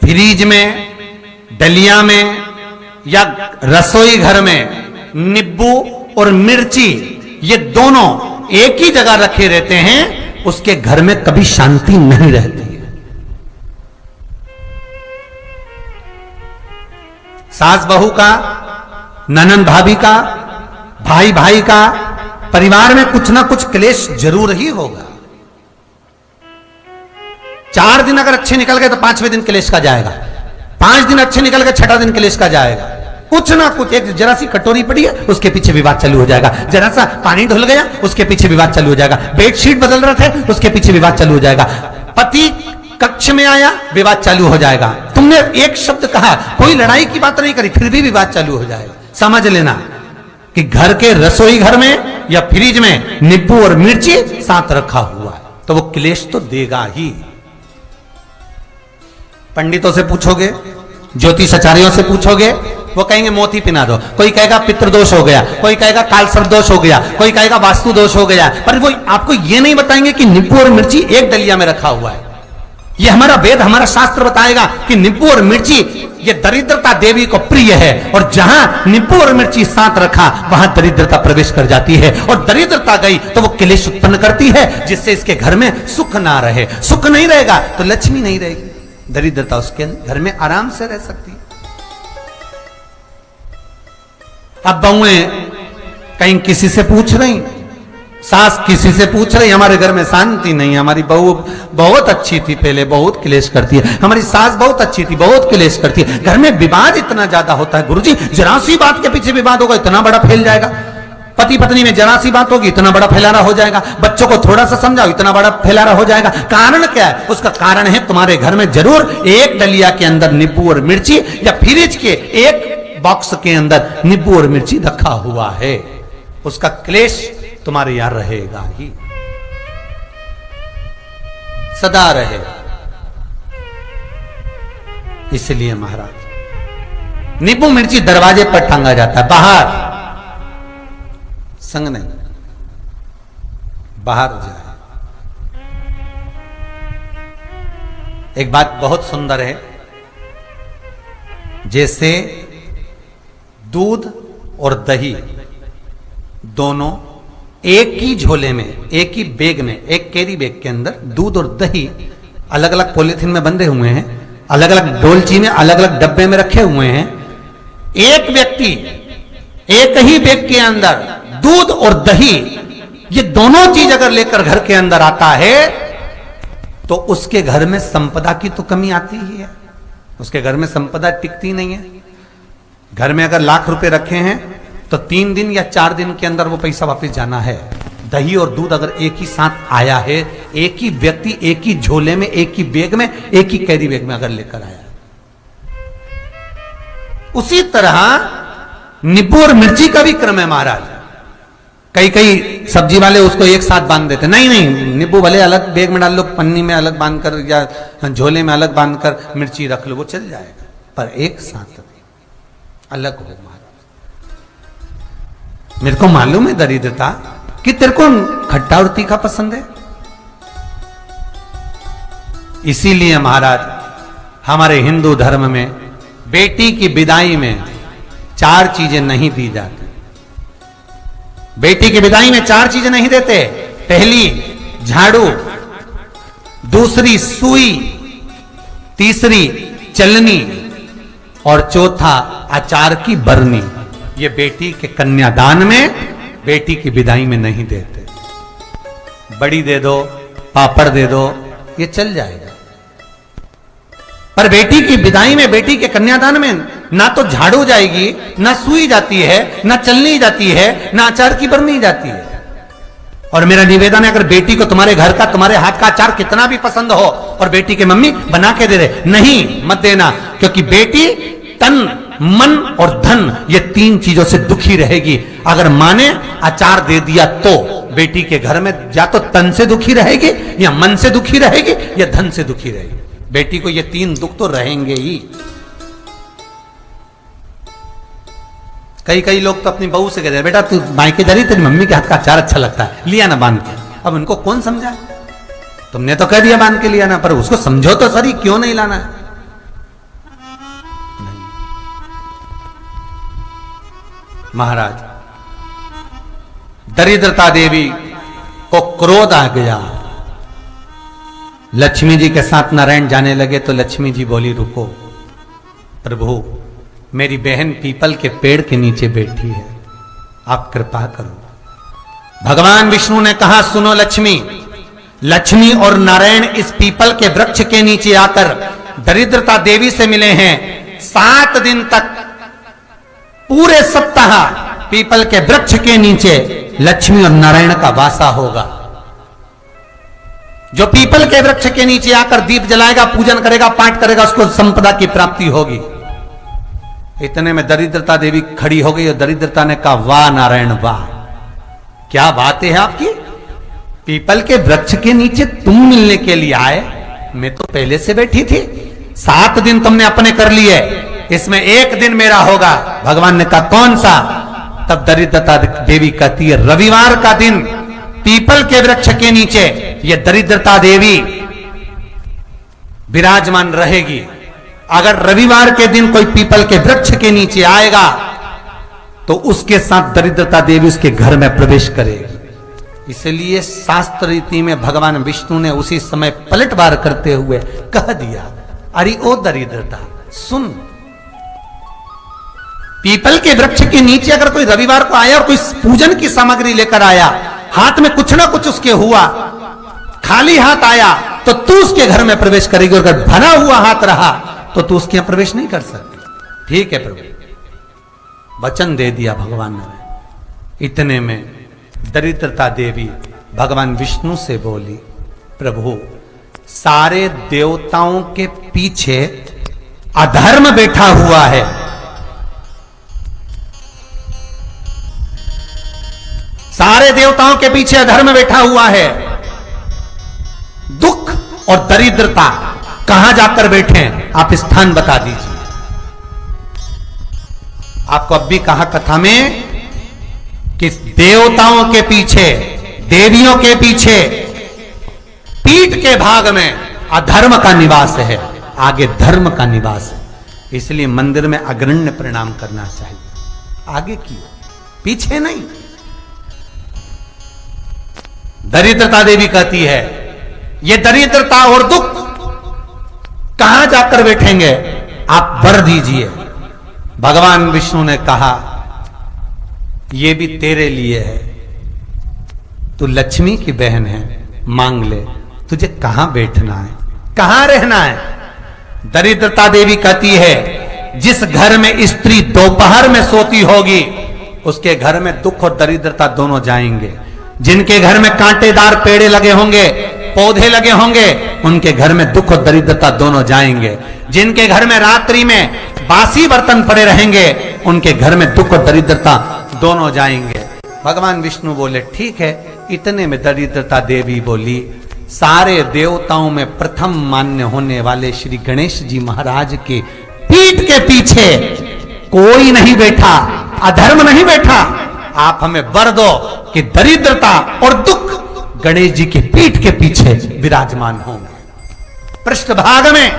Freeze में, डलिया में या रसोई घर में नींबू और मिर्ची ये दोनों एक ही जगह रखे रहते हैं, उसके घर में कभी शांति नहीं रहती है। सास बहू का, ननंद भाभी का, भाई भाई का, परिवार में कुछ ना कुछ क्लेश जरूर ही होगा। 4 दिन अगर अच्छे निकल गए तो 5वें दिन क्लेश का जाएगा, 5 दिन अच्छे निकल गए 6ठा दिन क्लेश का जाएगा। कुछ ना कुछ, एक जरा सी कटोरी पड़ी है उसके पीछे विवाद चालू हो जाएगा, जरा सा पानी ढुल गया उसके पीछे विवाद चालू हो जाएगा, बेडशीट बदल रहे थे उसके पीछे विवाद चालू हो जाएगा, पति कक्ष में आया विवाद चालू हो जाएगा, तुमने एक शब्द कहा, कोई लड़ाई की बात नहीं करी, फिर भी विवाद चालू हो जाएगा। समझ लेना कि घर के रसोई घर में या फ्रिज में नींबू और मिर्ची साथ रखा हुआ है तो वो क्लेश तो देगा ही। पंडितों से पूछोगे, ज्योतिषाचार्यों से पूछोगे, वो कहेंगे मोती पिना दो, कोई कहेगा पितृदोष हो गया, कोई कहेगा कालसर्प दोष हो गया, कोई कहेगा वास्तु दोष हो गया, पर वो आपको ये नहीं बताएंगे कि नींबू और मिर्ची एक डलिया में रखा हुआ है। ये हमारा वेद, हमारा शास्त्र बताएगा कि नींबू और मिर्ची ये दरिद्रता देवी को प्रिय है, और जहां नींबू और मिर्ची साथ रखा वहां दरिद्रता प्रवेश कर जाती है, और दरिद्रता गई तो वो क्लेश उत्पन्न करती है, जिससे इसके घर में सुख ना रहे। सुख नहीं रहेगा तो लक्ष्मी नहीं रहेगी, दरिद्रता उसके घर में आराम से रह सकती है। अब बहुएं कहीं किसी से पूछ रही, सास किसी से पूछ रही, हमारे घर में शांति नहीं है, हमारी बहू बहुत अच्छी थी पहले, बहुत क्लेश करती है, हमारी सास बहुत अच्छी थी, बहुत क्लेश करती है, घर में विवाद इतना ज्यादा होता है गुरुजी, जरा सी बात के पीछे विवाद होगा इतना बड़ा फैल जाएगा, पति पत्नी में जरा सी बात होगी इतना बड़ा फैलाना हो जाएगा, बच्चों को थोड़ा सा समझाओ इतना बड़ा फैलाना हो जाएगा। कारण क्या है? उसका कारण है तुम्हारे घर में जरूर एक डलिया के अंदर नींबू और मिर्ची या फ्रिज के एक बॉक्स के अंदर नींबू और मिर्ची रखा हुआ है, उसका क्लेश तुम्हारे यहां रहेगा ही, सदा रहेगा। इसलिए महाराज नींबू मिर्ची दरवाजे पर टांगा जाता है, बाहर संग नहीं, बाहर जाए। एक बात बहुत सुंदर है, जैसे दूध और दही दोनों एक ही झोले में, एक ही बैग में, एक कैरी बैग के अंदर दूध और दही अलग अलग पॉलिथीन में बंधे हुए हैं, अलग अलग डोलची में, अलग अलग डब्बे में रखे हुए हैं। एक व्यक्ति एक ही बैग के अंदर दूध और दही ये दोनों चीज अगर लेकर घर के अंदर आता है तो उसके घर में संपदा की तो कमी आती ही है, उसके घर में संपदा टिकती नहीं है। घर में अगर लाख रुपए रखे हैं तो 3 दिन या 4 दिन के अंदर वो पैसा वापस जाना है। दही और दूध अगर एक ही साथ आया है, एक ही व्यक्ति एक ही झोले में, एक ही बैग में, एक ही कैरी बैग में अगर लेकर आया, उसी तरह नींबू और मिर्ची का भी क्रम है महाराज। कई कई सब्जी वाले उसको एक साथ बांध देते, नहीं नहीं नींबू भले अलग बैग में डाल लो, पन्नी में अलग बांध कर या झोले में अलग बांध कर मिर्ची रख लो, वो चल जाएगा, पर एक साथ अलग हो। मेरे को मालूम है दरिद्रता कि तेरे को खट्टा और तीखा पसंद है, इसीलिए महाराज हमारे हिंदू धर्म में बेटी की विदाई में 4 चीजें नहीं दी जाती। बेटी की विदाई में 4 चीजें नहीं देते। पहली झाड़ू, दूसरी सुई, तीसरी चलनी और चौथा अचार की बरनी। ये बेटी के कन्यादान में, बेटी की विदाई में नहीं देते। बड़ी दे दो, पापड़ दे दो, ये चल जाएगा, पर बेटी की विदाई में, बेटी के कन्यादान में ना तो झाड़ू जाएगी, ना सुई जाती है, ना चलनी जाती है, ना अचार की बरनी जाती है। और मेरा निवेदन है, अगर बेटी को तुम्हारे घर का, तुम्हारे हाथ का अचार कितना भी पसंद हो और बेटी के मम्मी बना के दे रहे, नहीं मत देना, क्योंकि बेटी तन, मन और धन ये 3 चीजों से दुखी रहेगी। अगर मां ने अचार दे दिया तो बेटी के घर में या तो तन से दुखी रहेगी, या मन से दुखी रहेगी, या धन से दुखी रहेगी। बेटी को ये 3 दुख तो रहेंगे ही। कई लोग तो अपनी बहू से कहते हैं, बेटा तू मायके जा रही, तेरी मम्मी के हाथ का अचार अच्छा लगता है, लिया ना बांध के। अब उनको कौन समझाए? तुमने तो कह दिया बांध के लिया ना, पर उसको समझो तो सही, क्यों नहीं लाना है? महाराज, दरिद्रता देवी को क्रोध आ गया। लक्ष्मी जी के साथ नारायण जाने लगे तो लक्ष्मी जी बोली, रुको प्रभु, मेरी बहन पीपल के पेड़ के नीचे बैठी है, आप कृपा करो। भगवान विष्णु ने कहा, सुनो लक्ष्मी, लक्ष्मी और नारायण इस पीपल के वृक्ष के नीचे आकर दरिद्रता देवी से मिले हैं। 7 दिन तक पूरे सप्ताह पीपल के वृक्ष के नीचे लक्ष्मी और नारायण का वासा होगा। जो पीपल के वृक्ष के नीचे आकर दीप जलाएगा, पूजन करेगा, पाठ करेगा, उसको संपदा की प्राप्ति होगी। इतने में दरिद्रता देवी खड़ी हो गई और दरिद्रता ने कहा, वाह नारायण वाह, क्या बातें हैं आपकी, पीपल के वृक्ष के नीचे तुम मिलने के लिए आए, मैं तो पहले से बैठी थी। 7 दिन तुमने अपने कर लिए, इसमें 1 दिन मेरा होगा। भगवान ने कहा, कौन सा? तब दरिद्रता देवी कहती है, रविवार का दिन पीपल के वृक्ष के नीचे ये दरिद्रता देवी विराजमान रहेगी। अगर रविवार के दिन कोई पीपल के वृक्ष के नीचे आएगा तो उसके साथ दरिद्रता देवी उसके घर में प्रवेश करेगी। इसलिए शास्त्र रीति में भगवान विष्णु ने उसी समय पलटवार करते हुए कह दिया, अरे ओ दरिद्रता सुन, पीपल के वृक्ष के नीचे अगर कोई रविवार को आया और कोई पूजन की सामग्री लेकर आया, हाथ में कुछ ना कुछ उसके हुआ, खाली हाथ आया तो तू उसके घर में प्रवेश करेगी, और अगर भरा हुआ हाथ रहा तो तू उसके यहां प्रवेश नहीं कर सकती। ठीक है प्रभु, वचन दे दिया भगवान ने। इतने में दरिद्रता देवी भगवान विष्णु से बोली, प्रभु सारे देवताओं के पीछे अधर्म बैठा हुआ है, सारे देवताओं के पीछे अधर्म बैठा हुआ है, दुख और दरिद्रता कहां जाकर बैठे हैं, आप स्थान बता दीजिए। आपको अब भी कहा कथा में कि देवताओं के पीछे, देवियों के पीछे पीठ के भाग में अधर्म का निवास है, आगे धर्म का निवास है। इसलिए मंदिर में अग्रण्य प्रणाम करना चाहिए, आगे क्यों, पीछे नहीं। दरिद्रता देवी कहती है, ये दरिद्रता और दुख कहां जाकर बैठेंगे, आप वर दीजिए। भगवान विष्णु ने कहा, ये भी तेरे लिए है, तू लक्ष्मी की बहन है, मांग ले, तुझे कहां बैठना है, कहां रहना है। दरिद्रता देवी कहती है, जिस घर में स्त्री दोपहर में सोती होगी उसके घर में दुख और दरिद्रता दोनों जाएंगे। जिनके घर में कांटेदार पेड़े लगे होंगे, पौधे लगे होंगे, उनके घर में दुख और दरिद्रता दोनों जाएंगे। जिनके घर में रात्रि में बासी बर्तन पड़े रहेंगे, उनके घर में दुख और दरिद्रता दोनों जाएंगे। भगवान विष्णु बोले, ठीक है। इतने में दरिद्रता देवी बोली, सारे देवताओं में प्रथम मान्य होने वाले श्री गणेश जी महाराज के पीठ के पीछे कोई नहीं बैठा, अधर्म नहीं बैठा। आप हमें वर दो कि दरिद्रता और दुख गणेश जी के पीठ के पीछे विराजमान होंगे, पृष्ठभाग में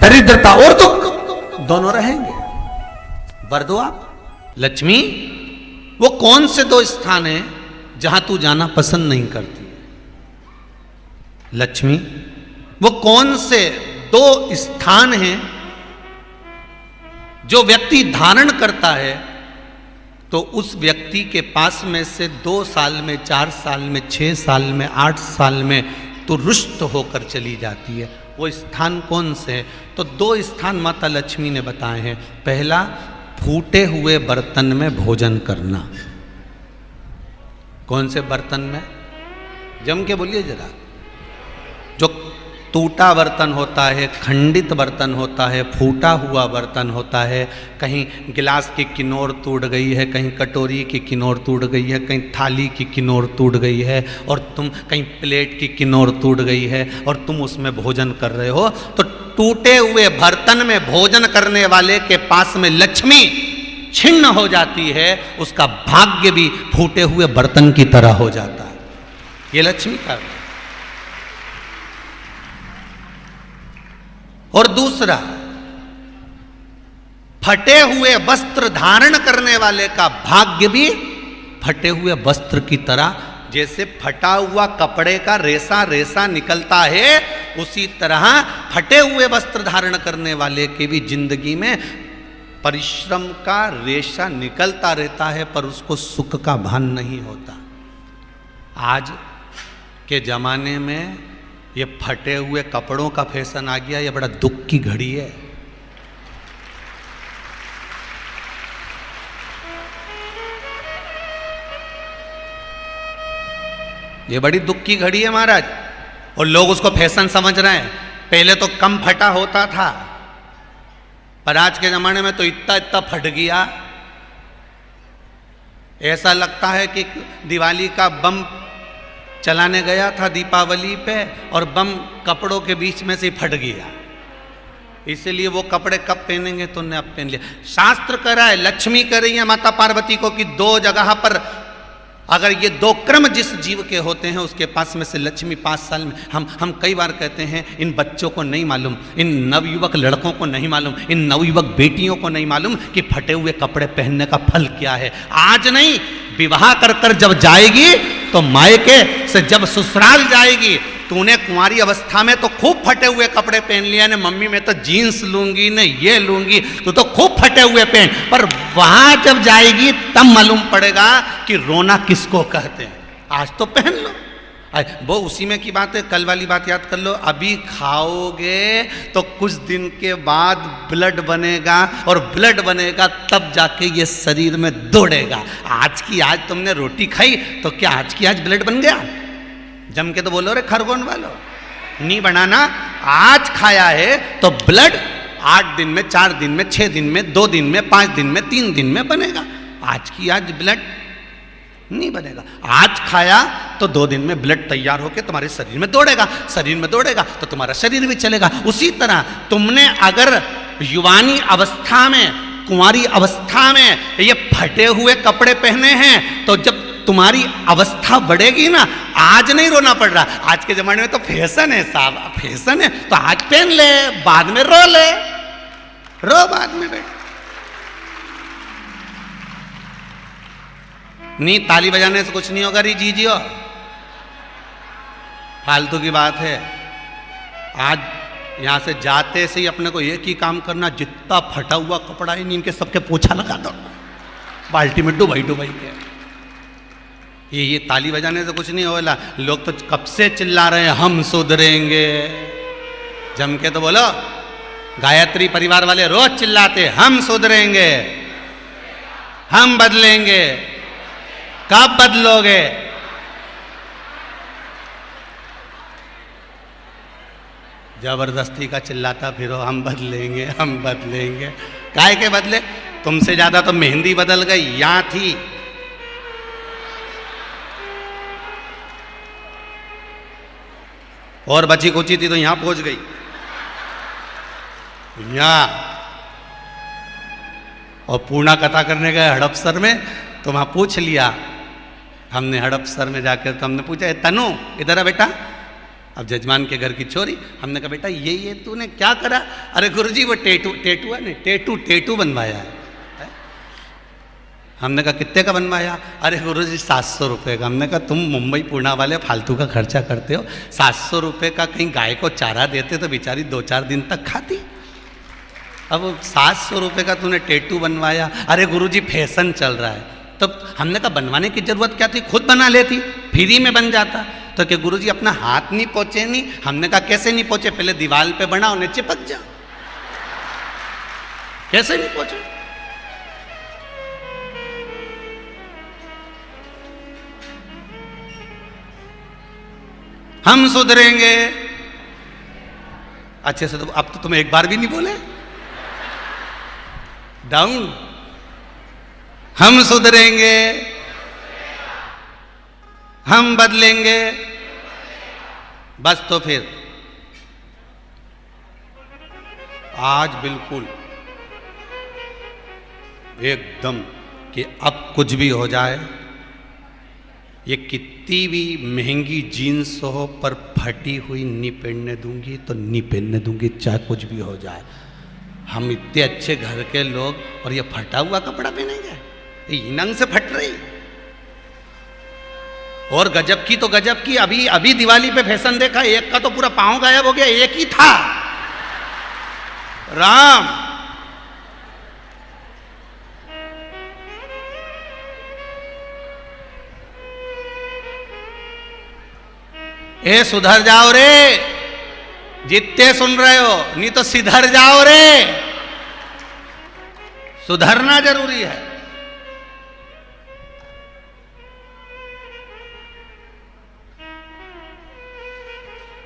दरिद्रता और दुख दोनों रहेंगे, वर दो आप। लक्ष्मी, वो कौन से 2 स्थान हैं जहां तू जाना पसंद नहीं करती? लक्ष्मी, वो कौन से 2 स्थान हैं जो व्यक्ति धारण करता है तो उस व्यक्ति के पास में से 2 साल में, 4 साल में, 6 साल में, 8 साल में तो रुष्ट होकर चली जाती है? वो स्थान कौन से है? तो 2 स्थान माता लक्ष्मी ने बताए हैं। पहला, फूटे हुए बर्तन में भोजन करना। कौन से बर्तन में? जम के बोलिए जरा। जो टूटा बर्तन होता है, खंडित बर्तन होता है, फूटा हुआ बर्तन होता है, कहीं गिलास की किनोर टूट गई है, कहीं कटोरी की किनोर टूट गई है, कहीं थाली की किनोर टूट गई है, और तुम कहीं प्लेट की किनोर टूट गई है और तुम उसमें भोजन कर रहे हो, तो टूटे हुए बर्तन में भोजन करने वाले के पास में लक्ष्मी छिन्न हो जाती है, उसका भाग्य भी फूटे हुए बर्तन की तरह हो जाता है। ये लक्ष्मी का। और दूसरा, फटे हुए वस्त्र धारण करने वाले का भाग्य भी फटे हुए वस्त्र की तरह, जैसे फटा हुआ कपड़े का रेसा रेसा निकलता है, उसी तरह फटे हुए वस्त्र धारण करने वाले की भी जिंदगी में परिश्रम का रेशा निकलता रहता है, पर उसको सुख का भान नहीं होता। आज के जमाने में ये फटे हुए कपड़ों का फैशन आ गया, ये बड़ा दुख की घड़ी है। ये बड़ी दुख की घड़ी है महाराज, और लोग उसको फैशन समझ रहे हैं। पहले तो कम फटा होता था, पर आज के जमाने में तो इतना इतना फट गया, ऐसा लगता है कि दिवाली का बम चलाने गया था दीपावली पे और बम कपड़ों के बीच में से ही फट गया। इसलिए वो कपड़े कब पहनेंगे तो उन्हें अब पहन लिया। शास्त्र कह रहा है, लक्ष्मी कह रही है माता पार्वती को कि 2 जगह पर अगर ये 2 क्रम जिस जीव के होते हैं उसके पास में से लक्ष्मी 5 साल में, हम कई बार कहते हैं इन बच्चों को नहीं मालूम, इन नवयुवक लड़कों को नहीं मालूम, इन नवयुवक बेटियों को नहीं मालूम कि फटे हुए कपड़े पहनने का फल क्या है। आज नहीं, विवाह कर कर जब जाएगी तो मायके से जब ससुराल जाएगी, तूने कुंवारी अवस्था में तो खूब फटे हुए कपड़े पहन लिया ने, मम्मी मैं तो जीन्स लूंगी न ये लूंगी, तू तो खूब फटे हुए पहन, पर वहां जब जाएगी तब मालूम पड़ेगा कि रोना किसको कहते हैं। आज तो पहन लो, वो उसी में की बात है। कल वाली बात याद कर लो, अभी खाओगे तो कुछ दिन के बाद ब्लड बनेगा, और ब्लड बनेगा तब जाके ये शरीर में दौड़ेगा। आज की आज तुमने रोटी खाई तो क्या आज की आज ब्लड बन गया? जम के तो बोलो रे खरगोन वालों, नहीं बनाना। आज खाया है तो ब्लड 8 दिन में, 4 दिन में, 6 दिन में, 2 दिन में, 5 दिन में, 3 दिन में बनेगा। आज की आज ब्लड नहीं बनेगा। आज खाया तो 2 दिन में ब्लड तैयार होकर तुम्हारे शरीर में दौड़ेगा, शरीर में दौड़ेगा तो तुम्हारा शरीर भी चलेगा। उसी तरह तुमने अगर युवानी अवस्था में, कुंवारी अवस्था में ये फटे हुए कपड़े पहने हैं, तो जब तुम्हारी अवस्था बढ़ेगी ना, आज नहीं रोना पड़ रहा। आज के जमाने में तो फैशन है साहब, फैशन है तो आज पहन ले, बाद में रो ले, रो बाद में बैठ। नहीं, ताली बजाने से कुछ नहीं होगा री जीजियो, फालतू की बात है। आज यहां से जाते से ही अपने को एक ही काम करना, जितना फटा हुआ कपड़ा है इनके सबके पोछा लगा दो, बाल्टी में डुबाई डुबाई के। ये ताली बजाने से कुछ नहीं होगा। लोग तो कब से चिल्ला रहे हैं हम सुधरेंगे, जम के तो बोलो। गायत्री परिवार वाले रोज चिल्लाते हम सुधरेंगे, हम बदलेंगे। कब बदलोगे? जबरदस्ती का चिल्लाता फिरो हम बदलेंगे, हम बदलेंगे। काय के बदले? तुमसे ज्यादा तो मेहंदी बदल गई, यहां थी। और बची कुची थी तो यहां पहुंच गई। यहां और पूर्णा कथा करने गए हड़पसर में, तो वहां पूछ लिया हमने हड़पसर में जाकर, तो हमने पूछा तनु इधर आ बेटा। अब जजमान के घर की चोरी, हमने कहा बेटा ये तूने क्या करा? अरे गुरुजी वो टेटू है नहीं, टेटू बनवाया है। हमने कहा कितने का बनवाया? अरे गुरुजी 700 रुपये का। हमने कहा तुम मुंबई पूना वाले फालतू का खर्चा करते हो, 700 रुपये का कहीं गाय को चारा देते तो बेचारी 2-4 दिन तक खाती। अब 700 रुपये का तूने टेटू बनवाया। अरे गुरुजी फैशन चल रहा है। तब हमने कहा बनवाने की जरूरत क्या थी, खुद बना लेती, फ्री में बन जाता। तो क्या गुरुजी अपना हाथ नहीं पहुंचे? नहीं। हमने कहा कैसे नहीं पहुंचे? पहले दीवार पे बनाओ, उन्हें चिपक जाओ। कैसे नहीं पहुंचे? हम सुधरेंगे। अच्छे से तो अब तो तुम एक बार भी नहीं बोले। डाउन। हम सुधरेंगे, हम बदलेंगे। बस तो फिर आज बिल्कुल एकदम कि अब कुछ भी हो जाए, ये कितनी भी महंगी जीन्स हो पर फटी हुई नहीं पहनने दूंगी, तो नहीं पहनने दूंगी, चाहे कुछ भी हो जाए। हम इतने अच्छे घर के लोग और ये फटा हुआ कपड़ा पहनेंगे, ये नंग से फट रही। और गजब की तो गजब की, अभी अभी दिवाली पे फैशन देखा, एक का तो पूरा पांव गायब हो गया, एक ही था। राम ए सुधर जाओ रे, जितने सुन रहे हो, नहीं तो सिधर जाओ रे। सुधरना जरूरी है।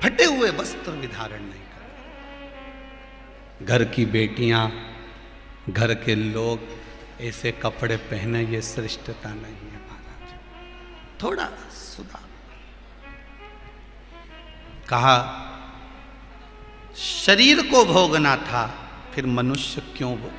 फटे हुए वस्त्र विधारण नहीं कर। घर की बेटियां, घर के लोग ऐसे कपड़े पहने, ये श्रेष्ठता नहीं है महाराज। थोड़ा सुधार। कहा शरीर को भोगना था, फिर मनुष्य क्यों भोग।